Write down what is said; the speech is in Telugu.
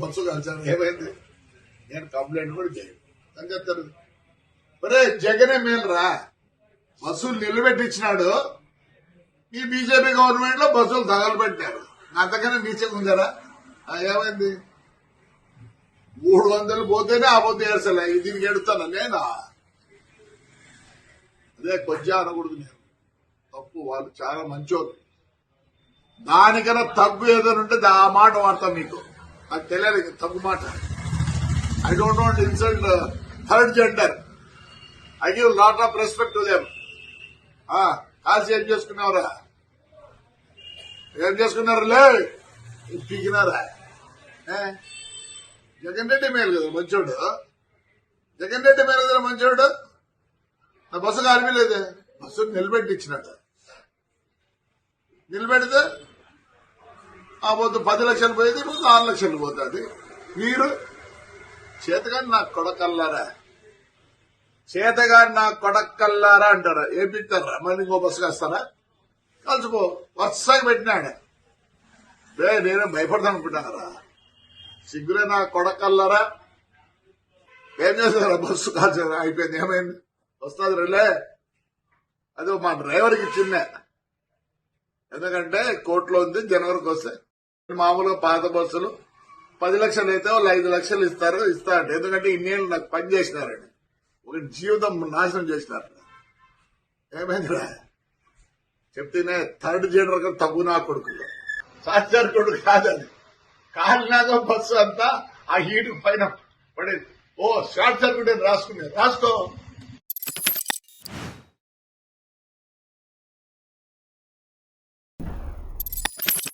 బస్సు కలిసాను ఏమైంది నేను కంప్లైంట్ కూడా చేయను అని చెప్తారు. మరే జగనే మేలురా, బస్సులు నిలబెట్టించినాడు. ఈ బీజేపీ గవర్నమెంట్ లో బస్సులు తగలబెట్టారు. అంతకన్నా నీచంగా ఉందరా? ఏమైంది? 300 పోతేనే ఆ పొద్దు ఏడ్చలే, దీనికి ఎడుతాను నేనా? అదే కొంచెం అనకూడదు. నేను తప్పు, వాళ్ళు చాలా మంచోళ్ళు. దానికన్నా తగ్గు ఏదైనా ఉంటే ఆ మాట వాడతాం. మీకు నాకు తెలియాలి తగ్గు మాట. I don't want insult third gender. I give lot of respect to them. కాల్సి ఏం చేసుకున్నావురా? ఏం చేసుకున్నారులే? పీకినారా? జగన్ రెడ్డి మేలు కదా మంచోడు. జగన్ రెడ్డి మేలు కదా మంచోడు. నా బస్సు కాలిపోలేదే, బస్సు నిలబెట్టించినట్టు. నిలబెడితే ఆ పొద్దు 10 లక్షలు పోయేది, ఇప్పుడు 6 లక్షలు పోతుంది. మీరు చేతగాని నాకు కొడకల్లారా, చేతగాని నాకు కొడకల్లారా అంటారా? ఏం పిక్తారా? మళ్ళీ ఇంకో బస్సు కాస్తారా? కలిసిపో, వరుసగా పెట్టినాడు. నేనే భయపడతాను అనుకుంటున్నారా? సిగ్గులే నా కొడకల్లారా. ఏం చేస్తారా? బస్సు కాల్చారా? అయిపోయింది. ఏమైంది? వస్తుంది రిలే. అది మా డ్రైవర్కి ఇచ్చిందే. ఎందుకంటే కోర్టులో ఉంది, జనవరికి వస్తాయి. మామూలుగా పాత బస్సులు 10 లక్షలు అయితే వాళ్ళు 5 లక్షలు ఇస్తారంట. ఎందుకంటే ఇన్నేళ్ళు నాకు పని చేసినారండి, ఒక జీవితం నాశనం చేసినారు. ఏమైందిరా? చెప్తేనే థర్డ్ జెండర్ కదా తగ్గు నా కొడుకులు. సార్ కొడుకు కాదని కాలినాక బస్సు అంతా ఆ హీట్ పైన పడేది. షార్ట్ సర్క్యూట్ రాసుకునే రాసుకో.